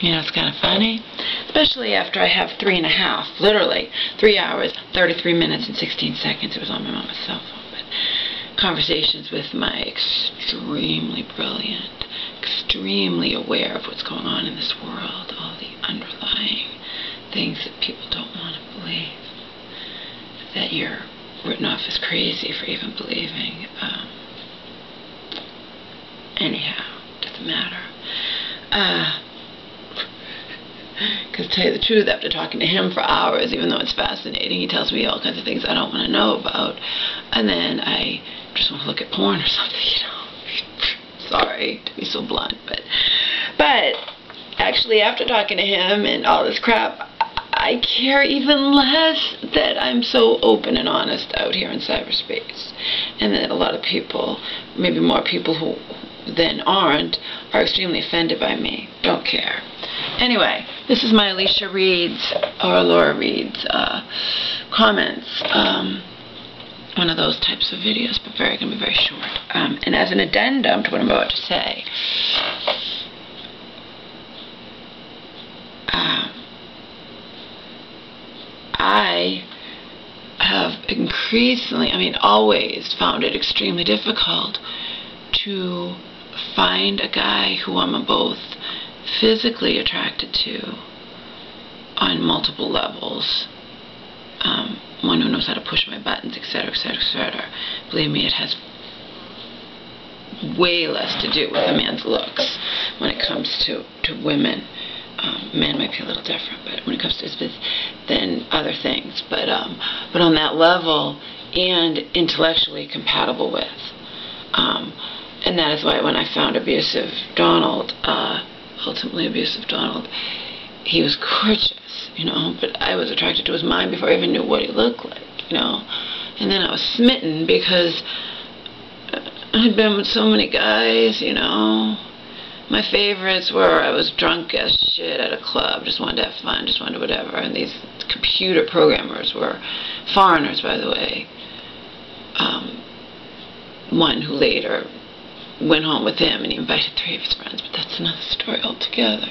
You know, it's kind of funny, especially after I have 3.5, literally 3 hours, 33 minutes and 16 seconds. It was on my mama's cell phone, but conversations with my extremely brilliant, extremely aware of what's going on in this world, all the underlying things that people don't want to believe, that you're written off as crazy for even believing. Anyhow, doesn't matter. Because to tell you the truth, after talking to him for hours, even though it's fascinating, he tells me all kinds of things I don't want to know about, and then I just want to look at porn or something, you know. Sorry to be so blunt, but actually after talking to him and all this crap, I care even less that I'm so open and honest out here in cyberspace, and that a lot of people, maybe more people who then aren't, are extremely offended by me. Don't care. Anyway, this is my Alicia Reads, or Laura Reads, comments. One of those types of videos, but going to be very short. And as an addendum to what I'm about to say, I have increasingly, always found it extremely difficult to find a guy who I'm both physically attracted to on multiple levels, one who knows how to push my buttons, etc., etc., etc. Believe me, it has way less to do with a man's looks when it comes to women. Men might be a little different, but when it comes to his than other things. But on that level, and intellectually compatible with. And that is why when I found abusive Donald, ultimately abusive Donald, he was gorgeous, you know, but I was attracted to his mind before I even knew what he looked like, you know. And then I was smitten because I'd been with so many guys, you know. My favorites were, I was drunk as shit at a club, just wanted to have fun, just wanted whatever. And these computer programmers were foreigners, by the way. One who later went home with him and he invited 3 of his friends, but that's another story altogether.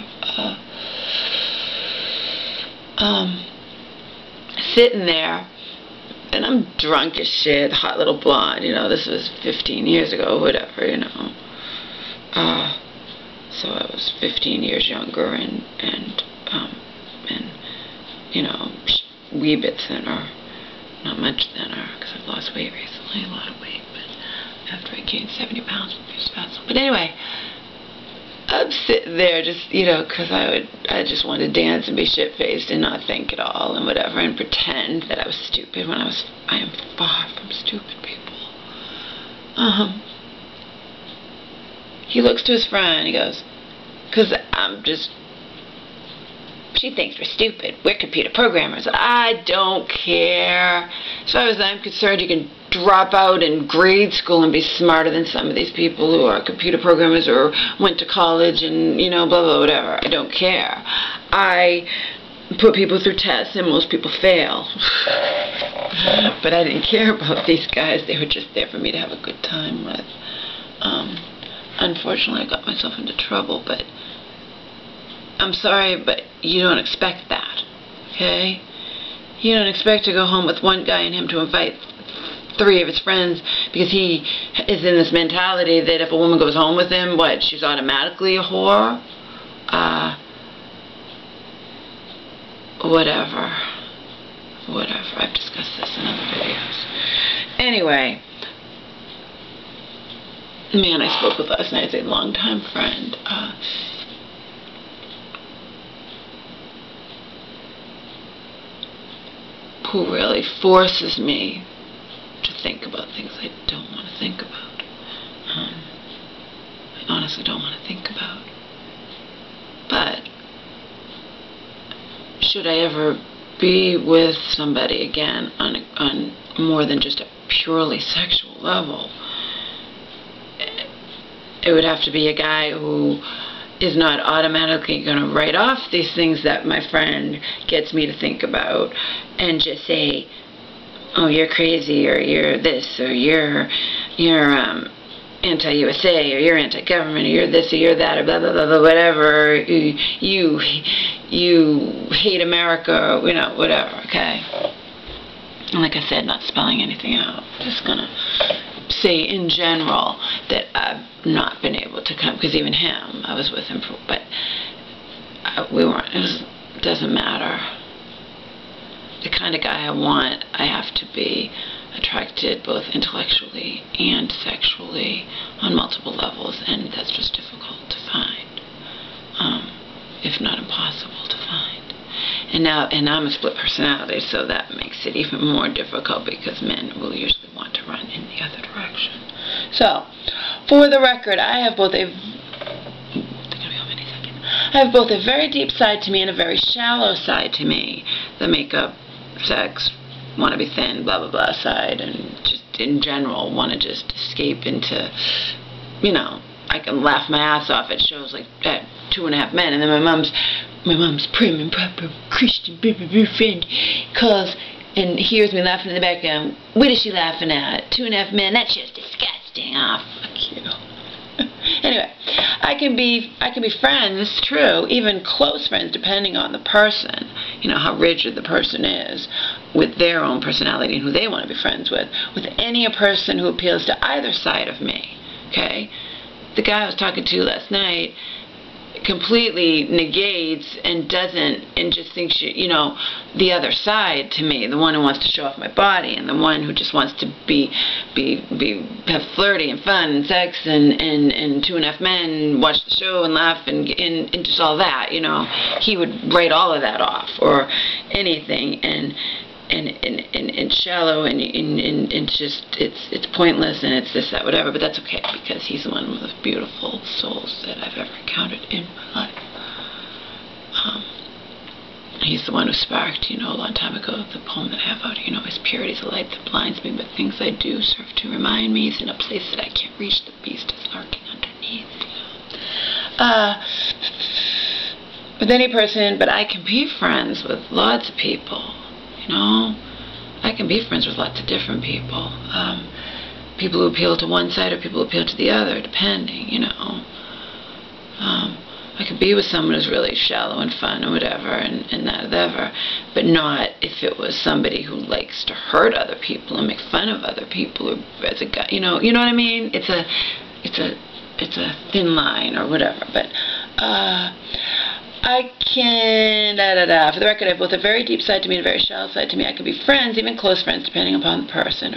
Sitting there, and I'm drunk as shit, hot little blonde, you know, this was 15 years ago, whatever, you know. So I was 15 years younger and you know, wee bit thinner, not much thinner, because I've lost weight recently, a lot of weight, but after I gained 70 pounds from being fat. But anyway, I'm sitting there just, you know, because I just wanted to dance and be shit-faced and not think at all and whatever, and pretend that I was stupid when I am far from stupid, people. He looks to his friend, he goes, because she thinks we're stupid. We're computer programmers. I don't care. As far as I'm concerned, you can drop out in grade school and be smarter than some of these people who are computer programmers or went to college and, you know, blah, blah, whatever. I don't care. I put people through tests and most people fail. But I didn't care about these guys. They were just there for me to have a good time with. Unfortunately, I got myself into trouble, but I'm sorry, but you don't expect that, okay? You don't expect to go home with one guy and him to invite 3 of his friends because he is in this mentality that if a woman goes home with him, what, she's automatically a whore? Whatever. I've discussed this in other videos. Anyway, the man I spoke with last night is a longtime friend. Who really forces me to think about things I don't want to think about. I honestly don't want to think about. But should I ever be with somebody again on more than just a purely sexual level, it would have to be a guy who is not automatically going to write off these things that my friend gets me to think about and just say, oh, you're crazy, or you're this, or you're anti-USA, or you're anti-government, or you're this, or you're that, or blah, blah, blah, blah, whatever, you hate America, or, whatever, okay? And like I said, not spelling anything out. Just gonna say in general that I've not been able to come, because even him, I was with him for, but we weren't, it doesn't matter. The kind of guy I want, I have to be attracted both intellectually and sexually on multiple levels, and that's just difficult to find, if not impossible to find. And I'm a split personality, so that makes it even more difficult, because men will usually want to run in the other direction. So, for the record, I have both a very deep side to me and a very shallow side to me. The makeup, sex, want to be thin, blah, blah, blah side, and just in general want to just escape into, I can laugh my ass off at shows like at 2.5 Men, and then my mom's prim and proper Christian friend calls and hears me laughing in the background. What is she laughing at? 2.5 Men? That shit's disgusting. Ah, fuck you. Anyway, I can be friends, true, even close friends, depending on the person, how rigid the person is with their own personality and who they want to be friends with any person who appeals to either side of me, okay? The guy I was talking to last night completely negates and just thinks, the other side to me, the one who wants to show off my body, and the one who just wants to have flirty and fun and sex and 2.5 Men, watch the show and laugh and just all that, he would write all of that off, or anything, and shallow, and it's pointless, and it's this, that, whatever, but that's okay, because he's one of the most beautiful souls that I've ever encountered in my life. He's the one who sparked, a long time ago, the poem that I have out, his purity is a light that blinds me, but things I do serve to remind me. He's in a place that I can't reach, the beast is lurking underneath, with any person, but I can be friends with lots of people. I can be friends with lots of different people. People who appeal to one side, or people who appeal to the other, depending, I could be with someone who's really shallow and fun or whatever, and that, whatever, but not if it was somebody who likes to hurt other people and make fun of other people, or as a guy, you know what I mean? It's a thin line or whatever, but, I can, For the record, I have both a very deep side to me and a very shallow side to me. I can be friends, even close friends, depending on the person,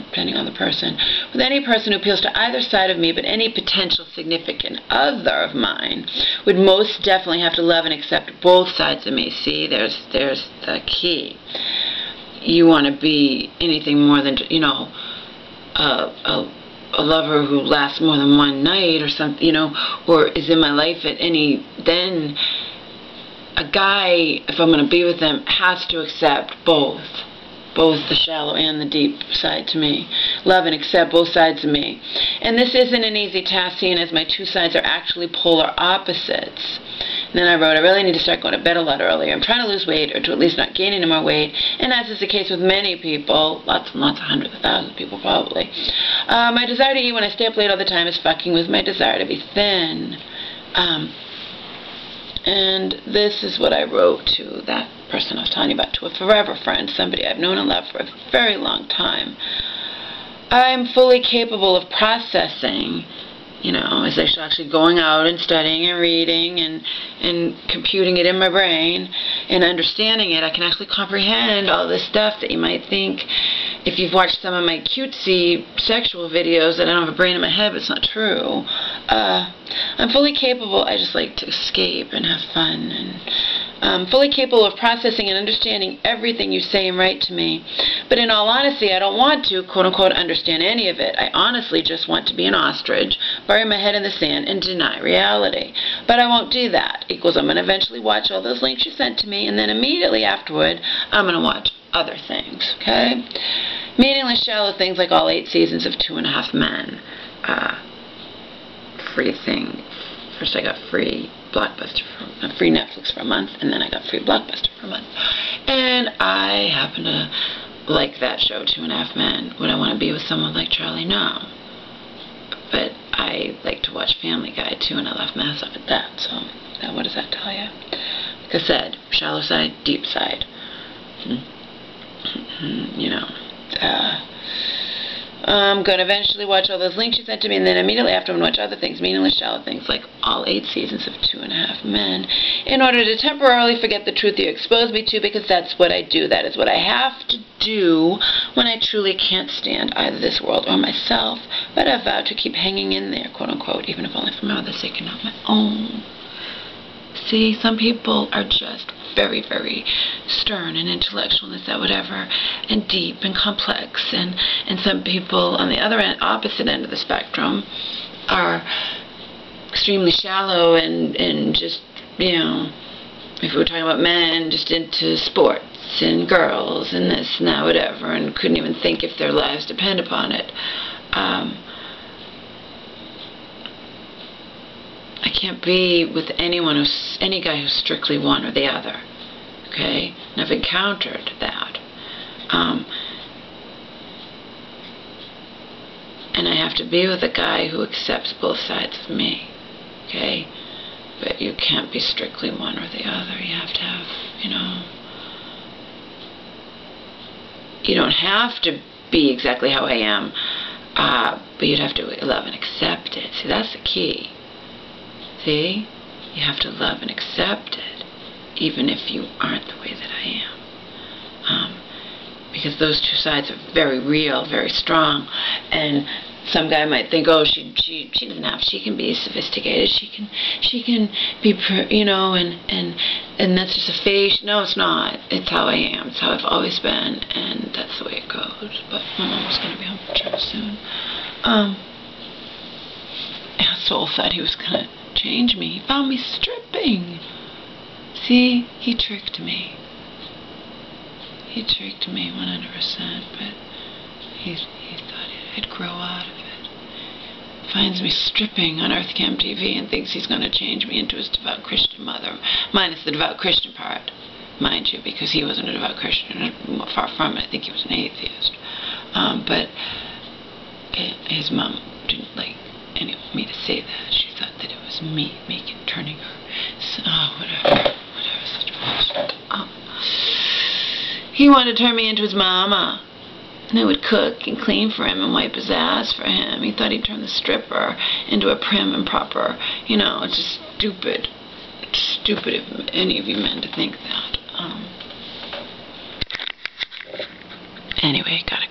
with any person who appeals to either side of me, but any potential significant other of mine would most definitely have to love and accept both sides of me. See, there's the key. You want to be anything more than, a lover who lasts more than one night or something, or is in my life at any, then a guy, if I'm going to be with him, has to accept both the shallow and the deep side to me. Love and accept both sides of me. And this isn't an easy task, seeing as my two sides are actually polar opposites. And then I wrote, I really need to start going to bed a lot earlier. I'm trying to lose weight, or to at least not gain any more weight. And as is the case with many people, lots and lots, hundreds of thousands of people probably, my desire to eat when I stay up late all the time is fucking with my desire to be thin. And this is what I wrote to that person I was telling you about, to a forever friend, somebody I've known and loved for a very long time. I'm fully capable of processing, as I actually going out and studying and reading and computing it in my brain and understanding it. I can actually comprehend all this stuff that you might think, if you've watched some of my cutesy sexual videos, that I don't have a brain in my head, but it's not true. I'm fully capable, I just like to escape and have fun, and I'm fully capable of processing and understanding everything you say and write to me. But in all honesty, I don't want to, quote-unquote, understand any of it. I honestly just want to be an ostrich, bury my head in the sand, and deny reality. But I won't do that. Equals I'm going to eventually watch all those links you sent to me, and then immediately afterward, I'm going to watch other things, okay? Meaningless, shallow things like all 8 seasons of 2.5 Men. Free thing. First I got free free Netflix for a month, and then I got free Blockbuster for a month. And I happen to like that show, 2.5 Men. Would I want to be with someone like Charlie? No. But I like to watch Family Guy too, and I laugh my ass off at that. So, what does that tell you? Like I said, shallow side, deep side. You know. I'm going to eventually watch all those links you sent to me, and then immediately after I'm going to watch other things, meaningless, shallow things, like all 8 seasons of 2.5 Men, in order to temporarily forget the truth you exposed me to, because that's what I do. That is what I have to do when I truly can't stand either this world or myself, but I vow to keep hanging in there, quote unquote, even if only for my mother's sake and not my own. See, some people are just very, very stern and intellectual and that whatever, and deep and complex, and some people on the other end, opposite end of the spectrum, are extremely shallow and just, you know, if we were talking about men, just into sports and girls and this and that, whatever, and couldn't even think if their lives depend upon it. I can't be with any guy who's strictly one or the other. Okay? And I've encountered that. And I have to be with a guy who accepts both sides of me. Okay? But you can't be strictly one or the other. You have to have, you know, you don't have to be exactly how I am, but you'd have to love and accept it. See, that's the key. See? You have to love and accept it, even if you aren't the way that I am. Because those two sides are very real, very strong, and some guy might think, oh, she doesn't have, she can be sophisticated, she can be, you know, and that's just a phase. No, it's not. It's how I am. It's how I've always been, and that's the way it goes. But my mom was going to be home from church soon. Soul said he was going to change me. He found me stripping. See, he tricked me. He tricked me 100%, but he thought I'd grow out of it. Finds me stripping on EarthCam TV and thinks he's going to change me into his devout Christian mother, minus the devout Christian part, mind you, because he wasn't a devout Christian. Far from it. I think he was an atheist. But his mom didn't like me to say that. She thought that it was me turning her. Whatever, such bullshit. He wanted to turn me into his mama. And I would cook and clean for him and wipe his ass for him. He thought he'd turn the stripper into a prim and proper, you know, it's just stupid. It's stupid of any of you men to think that. Anyway, gotta